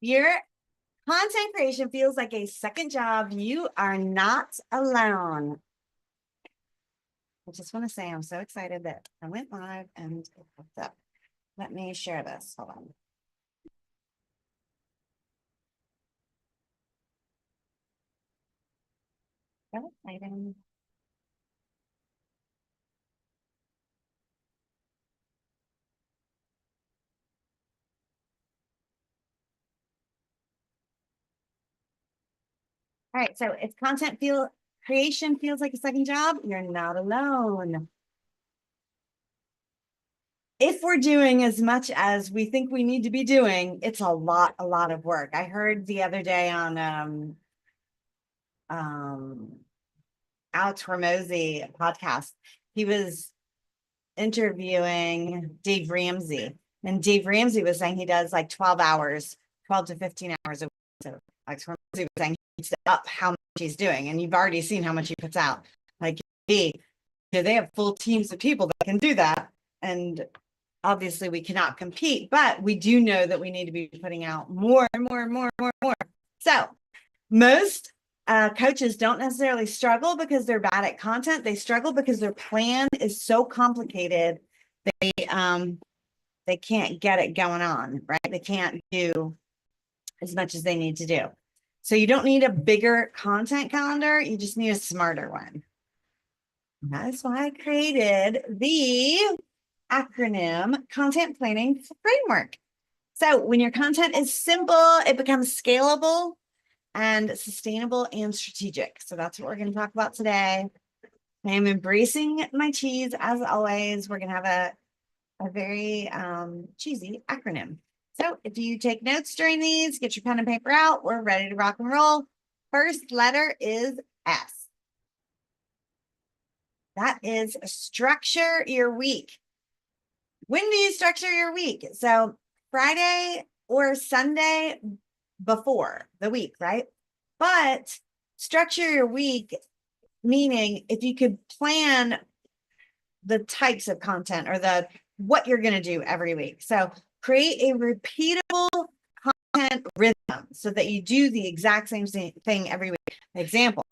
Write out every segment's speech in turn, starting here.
Your content creation feels like a second job. You are not alone. I just want to say I'm so excited that I went live and it popped up. Let me share this. Hold on. So exciting. All right, so if creation feels like a second job, you're not alone. If we're doing as much as we think we need to be doing, it's a lot of work. I heard the other day on Alex Ramosi podcast, he was interviewing Dave Ramsey, and Dave Ramsey was saying he does like 12 hours, 12 to 15 hours a week. So Alex Ramosi was saying he keeps up how much he's doing, and you've already seen how much he puts out. Like, they have full teams of people that can do that, and obviously we cannot compete, but we do know that we need to be putting out more and more and more and more. So most coaches don't necessarily struggle because they're bad at content. They struggle because their plan is so complicated. They can't get it going on, right? They can't do as much as they need to do. So you don't need a bigger content calendar. You just need a smarter one. And that's why I created the acronym Content Planning Framework. So when your content is simple, it becomes scalable and sustainable and strategic. So that's what we're going to talk about today. I am embracing my cheese as always. We're going to have a very cheesy acronym. So if you take notes during these, get your pen and paper out. We're ready to rock and roll. First letter is S. That is structure your week. When do you structure your week? So Friday or Sunday before the week, right? But structure your week, meaning if you could plan the types of content or what you're going to do every week. So create a repeatable content rhythm so that you do the exact same thing every week. Example,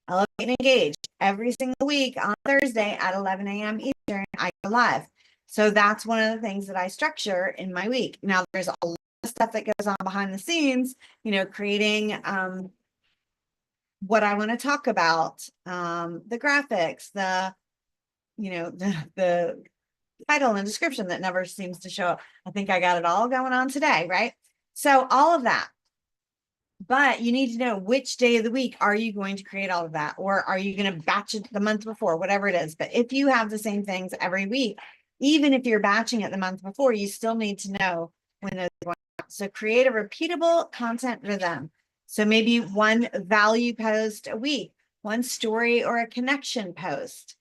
Elevate and Engage every single week on Thursday at 11 a.m. Eastern, I go live. So that's one of the things that I structure in my week. Now there's a lot of stuff that goes on behind the scenes, creating what I want to talk about, the graphics, the title and description that never seems to show up. I think I got it all going on today, right? So all of that. But you need to know which day of the week are you going to create all of that, or are you going to batch it the month before, whatever it is. But if you have the same things every week, even if you're batching it the month before, you still need to know when those are going out. So create a repeatable content rhythm. So maybe one value post a week, one story or a connection post,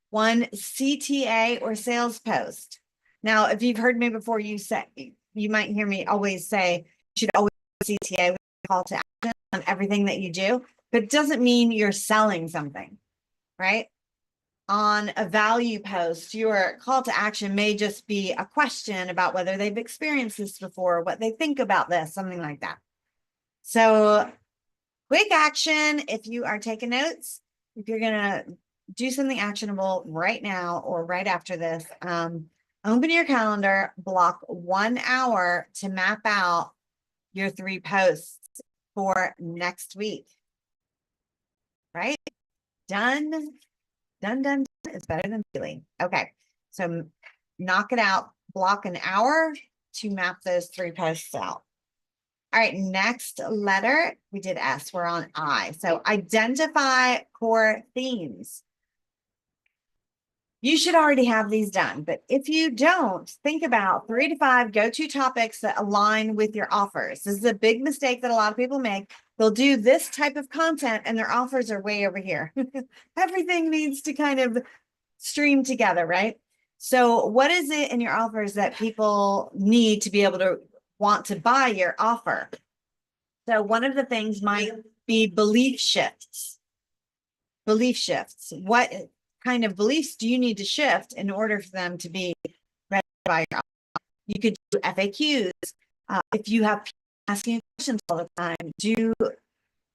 one CTA or sales post. Now, if you've heard me before, you might hear me always say, you should always CTA with a call to action on everything that you do, but it doesn't mean you're selling something, right? On a value post, your call to action may just be a question about whether they've experienced this before, what they think about this, something like that. So quick action, if you are taking notes, if you're going to do something actionable right now or right after this, open your calendar, block 1 hour to map out your 3 posts for next week. Right? Done. It's better than feeling. Okay. So knock it out, block an hour to map those 3 posts out. All right, next letter, we did S, we're on I. So identify core themes. You should already have these done, but if you don't, think about 3 to 5 go-to topics that align with your offers. This is a big mistake that a lot of people make. They'll do this type of content and their offers are way over here. Everything needs to kind of stream together, right? So what is it in your offers that people need to be able to want to buy your offer? So one of the things might be belief shifts. Belief shifts. What kind of beliefs do you need to shift in order for them to be ready to buy your offer? You could do FAQs. If you have people asking questions all the time. Do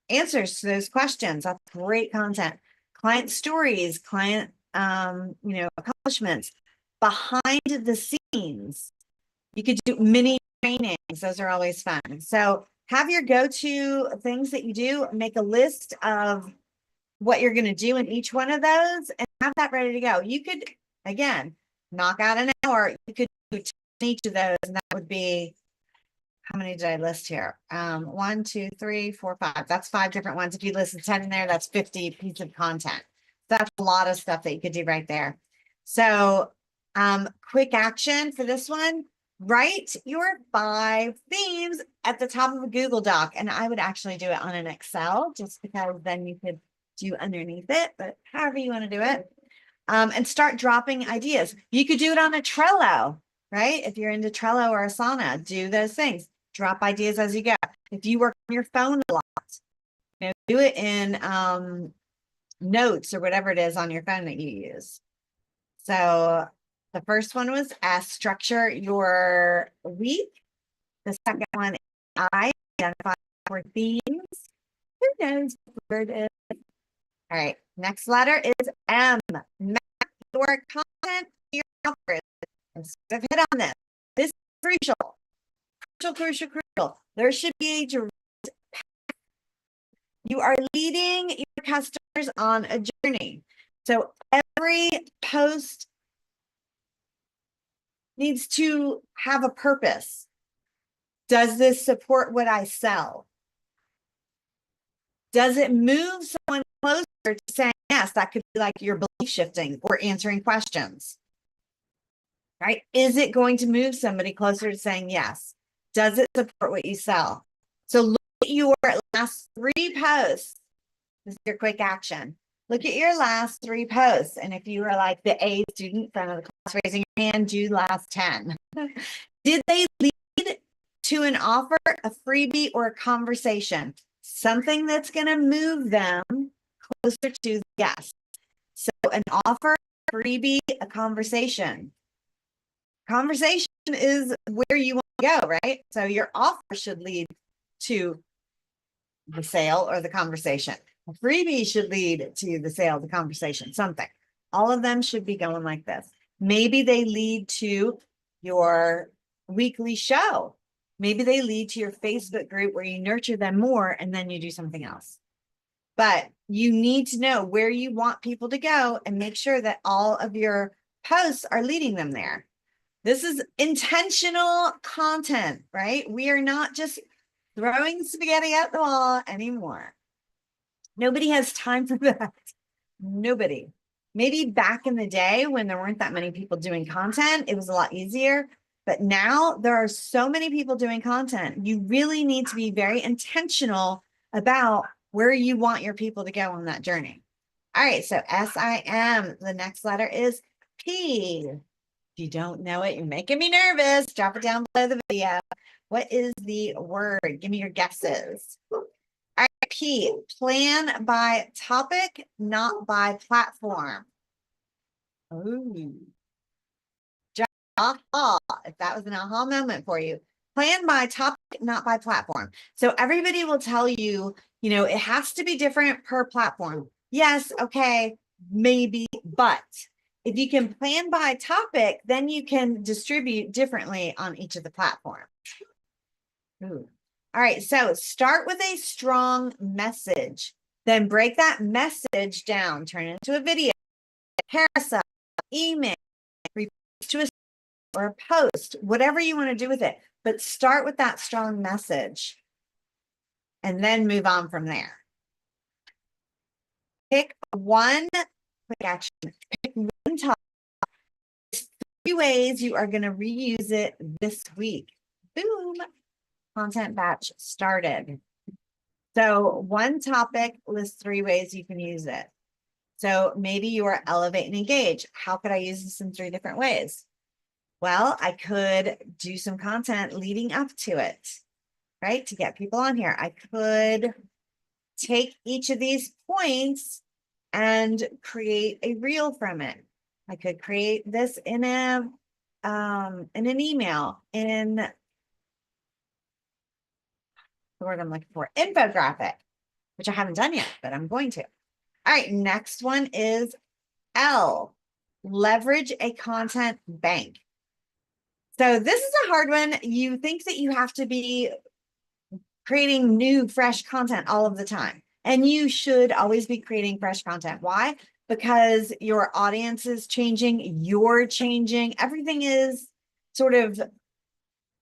answers to those questions. That's great content. Client stories, client, accomplishments behind the scenes. You could do mini trainings. Those are always fun. So have your go-to things that you do, make a list of what you're going to do in each one of those and have that ready to go. You could, again, knock out an hour. You could do 10 each of those, and that would be, how many did I list here? 1, 2, 3, 4, 5. That's 5 different ones. If you list 10 in there, that's 50 pieces of content. That's a lot of stuff that you could do right there. So quick action for this one, write your 5 themes at the top of a Google Doc. And I would actually do it on an Excel just because then you could do underneath it, but however you want to do it. And start dropping ideas. You could do it on a Trello, right? If you're into Trello or Asana, do those things. Drop ideas as you go. If you work on your phone a lot, do it in notes or whatever it is on your phone that you use. So the first one was S, structure your week. The second one, I, identify 4 themes. Who knows what the word is? All right, next letter is M, map your content to your offers. And sort of hit on this. This is crucial. Crucial. There should be a direct path. You are leading your customers on a journey. So every post needs to have a purpose. Does this support what I sell? Does it move someone closer to saying yes? That could be like your belief shifting or answering questions, right? Is it going to move somebody closer to saying yes? Does it support what you sell? So look at your last 3 posts. This is your quick action. Look at your last 3 posts. And if you were like the A student front of the class raising your hand, do last 10. Did they lead to an offer, a freebie, or a conversation? Something that's going to move them closer to yes. So an offer, freebie, a conversation. Conversation is where you want to go, right? So your offer should lead to the sale or the conversation. A freebie should lead to the sale, the conversation, something. All of them should be going like this. Maybe they lead to your weekly show. Maybe they lead to your Facebook group where you nurture them more and then you do something else. But you need to know where you want people to go and make sure that all of your posts are leading them there. This is intentional content, right? We are not just throwing spaghetti at the wall anymore. Nobody has time for that. Nobody. Maybe back in the day when there weren't that many people doing content, it was a lot easier. But now there are so many people doing content. You really need to be very intentional about where you want your people to go on that journey. All right, so S-I-M. The next letter is P. If you don't know it, you're making me nervous. Drop it down below the video. What is the word? Give me your guesses. All right, P. Plan by topic, not by platform. Ooh. Aha. If that was an aha moment for you. Plan by topic, not by platform. So everybody will tell you, it has to be different per platform. Yes, okay, maybe, but if you can plan by topic, then you can distribute differently on each of the platforms. Ooh. All right, so start with a strong message, then break that message down, turn it into a video, carousel, email, to a or a post, whatever you want to do with it, but start with that strong message and then move on from there. Pick one quick action, pick one topic. 3 ways you are going to reuse it this week. Boom, content batch started. So one topic lists 3 ways you can use it. So maybe you are elevate and engage. How could I use this in 3 different ways? Well, I could do some content leading up to it, right? To get people on here. I could take each of these points and create a reel from it. I could create this in an email, in the word I'm looking for, infographic, which I haven't done yet, but I'm going to. All right, next one is L, leverage a content bank. So this is a hard one. You think that you have to be creating new, fresh content all of the time. And you should always be creating fresh content. Why? Because your audience is changing, you're changing, everything is sort of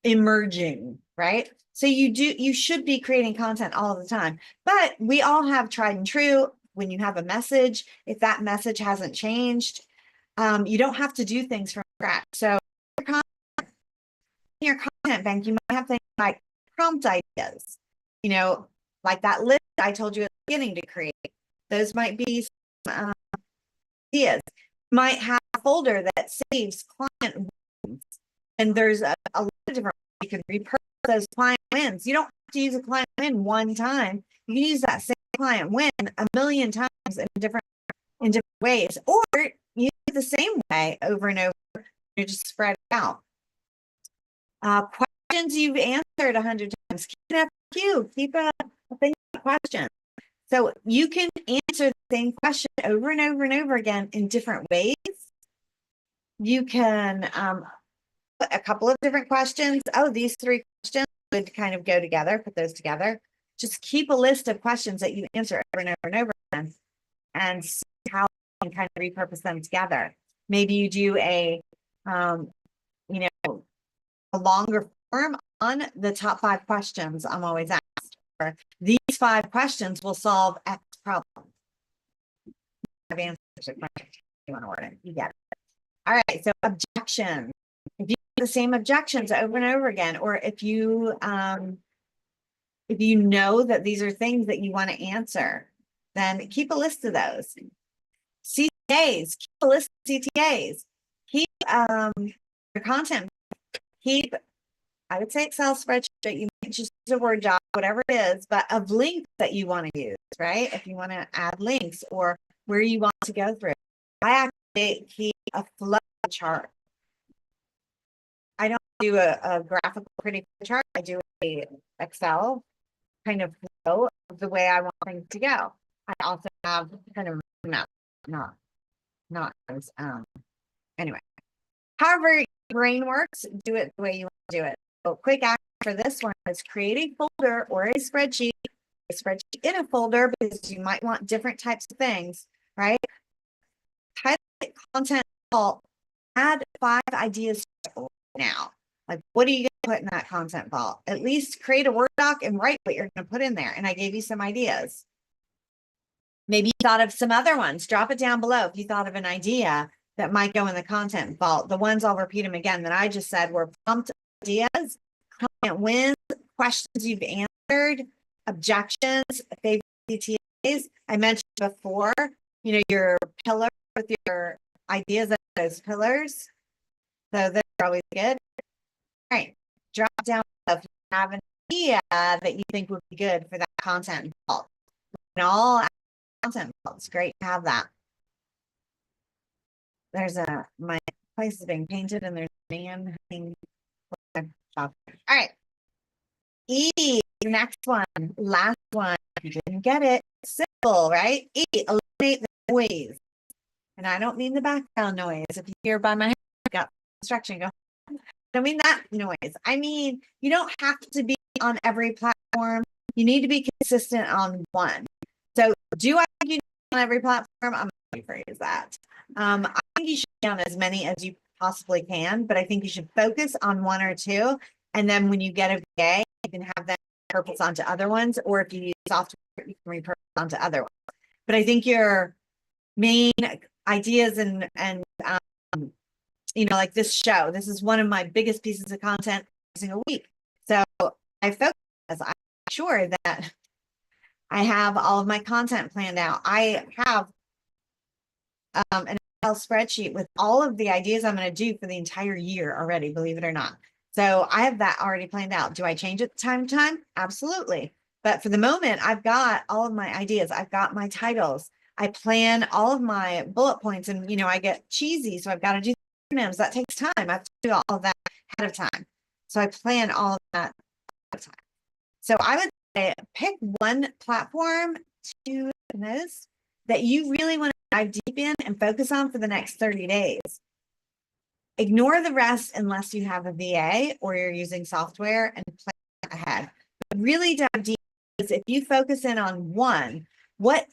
emerging, right? So you should be creating content all the time. But we all have tried and true. When you have a message, if that message hasn't changed, you don't have to do things from scratch. So your content bank, you might have things like prompt ideas, like that list I told you at the beginning to create. Those might be some ideas. You might have a folder that saves client wins, and there's a lot of different ways you can repurpose those client wins. You don't have to use a client win one time. You can use that same client win a million times in different ways, or use it the same way over and over. You just spread it out. Questions you've answered 100 times. Keep an FAQ. Keep a thing of questions. So you can answer the same question over and over and over again in different ways. You can put a couple of different questions. Oh, these 3 questions would kind of go together. Put those together. Just keep a list of questions that you answer over and over and over again, and see how you can kind of repurpose them together. Maybe you do a longer form on the top 5 questions I'm always asked. Or these 5 questions will solve X problem. I've answered the question. You want to word it, you get it. All right, so objections. If you do the same objections over and over again, or if you know that these are things that you want to answer, then keep a list of those. CTAs, keep a list of CTAs. Keep your content. Keep, I would say Excel spreadsheet, but you might just use a Word doc, whatever it is, but of links that you want to use, right? If you want to add links or where you want to go through. I actually keep a flow chart. I don't do a graphical pretty chart. I do a Excel kind of flow of the way I want things to go. I also have kind of not anyway. However your brain works, do it the way you want to do it. So quick action for this one is create a folder or a spreadsheet in a folder, because you might want different types of things, right? Title it content vault, add 5 ideas now. Like, what are you going to put in that content vault? At least create a Word doc and write what you're going to put in there. And I gave you some ideas. Maybe you thought of some other ones. Drop it down below if you thought of an idea that might go in the content vault. The ones, I'll repeat them again, that I just said were prompt ideas, client wins, questions you've answered, objections, favorite CTAs. I mentioned before, your pillar with your ideas of those pillars. So they're always good. All right, drop down if you have an idea that you think would be good for that content vault. And all content vaults, great to have that. There's my place is being painted, and there's a man hanging. All right. E, next one, last one. If you didn't get it, simple, right? E, eliminate the noise. And I don't mean the background noise. If you hear by my head, got instruction, go. I don't mean that noise. I mean, you don't have to be on every platform. You need to be consistent on one. So do I think you need to be on every platform? I'm going to rephrase that. I think you should be on as many as you possibly can, but I think you should focus on 1 or 2. And then when you get a VA, you can have them repurpose onto other ones, or if you use software, you can repurpose onto other ones. But I think your main ideas and like this show, this is one of my biggest pieces of content every single week. So I focus, I'm sure that I have all of my content planned out. I have an Excel spreadsheet with all of the ideas I'm going to do for the entire year already, believe it or not. So I have that already planned out. Do I change it time to time? Absolutely. But for the moment, I've got all of my ideas. I've got my titles. I plan all of my bullet points, and I get cheesy, so I've got to do acronyms. That takes time. I have to do all of that ahead of time. So I plan all of that ahead of time. So I would pick one platform to those that you really want to dive deep in and focus on for the next 30 days. Ignore the rest unless you have a VA or you're using software, and plan ahead. But really dive deep, because if you focus in on one, what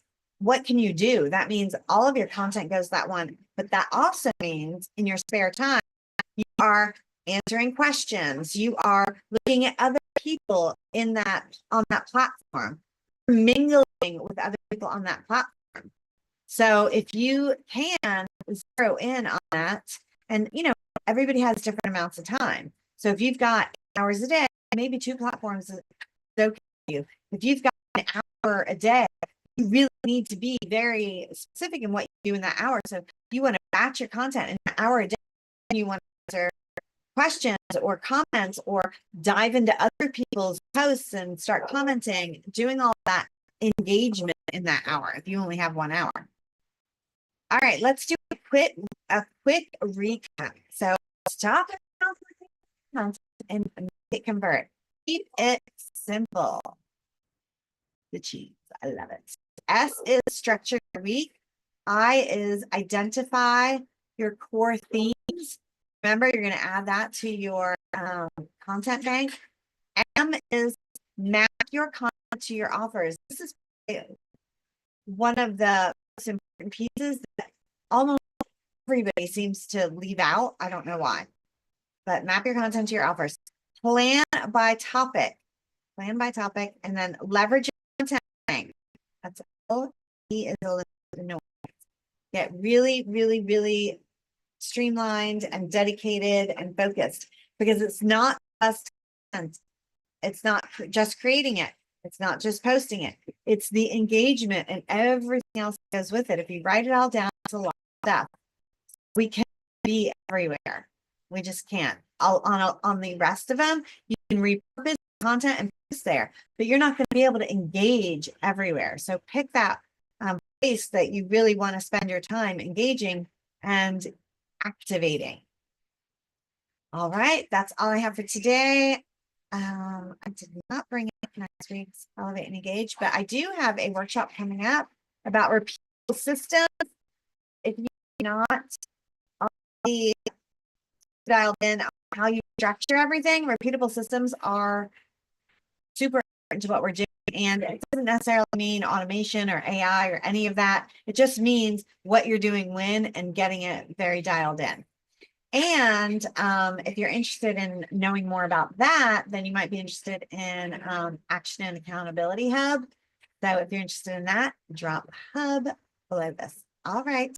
can you do? That means all of your content goes that one, but that also means in your spare time, you are answering questions, you are looking at other people on that platform, mingling with other people on that platform. So if you can zero in on that, and everybody has different amounts of time. So if you've got hours a day, maybe 2 platforms is okay for you. If you've got an hour a day, you really need to be very specific in what you do in that hour. So if you want to batch your content in an hour a day, and you want to answer questions or comments or dive into other people's posts and start commenting, doing all that engagement in that hour if you only have 1 hour. All right, let's do a quick recap. So stop and make it convert. Keep it simple. The cheese, I love it. S is structure your week. I is identify your core themes. Remember, you're going to add that to your content bank. M is map your content to your offers. This is one of the most important pieces that almost everybody seems to leave out. I don't know why, but map your content to your offers. Plan by topic, and then leverage your content bank. That's all. E is a no. Get really, really, really streamlined and dedicated and focused, because it's not just it's not just creating it, it's not just posting it, it's the engagement and everything else that goes with it. If you write it all down, it's a lot of stuff. We can't be everywhere, we just can't. On the rest of them, you can repurpose content and post there, but you're not going to be able to engage everywhere. So pick that place that you really want to spend your time engaging and activating. All right, that's all I have for today. I did not bring up next week's Elevate and Engage, but I do have a workshop coming up about repeatable systems. If you're not already dialed in on how you structure everything, repeatable systems are super important to what we're doing. And it doesn't necessarily mean automation or AI or any of that. It just means what you're doing when and getting it very dialed in. And if you're interested in knowing more about that, then you might be interested in Action and Accountability Hub. So if you're interested in that, drop Hub below this. All right.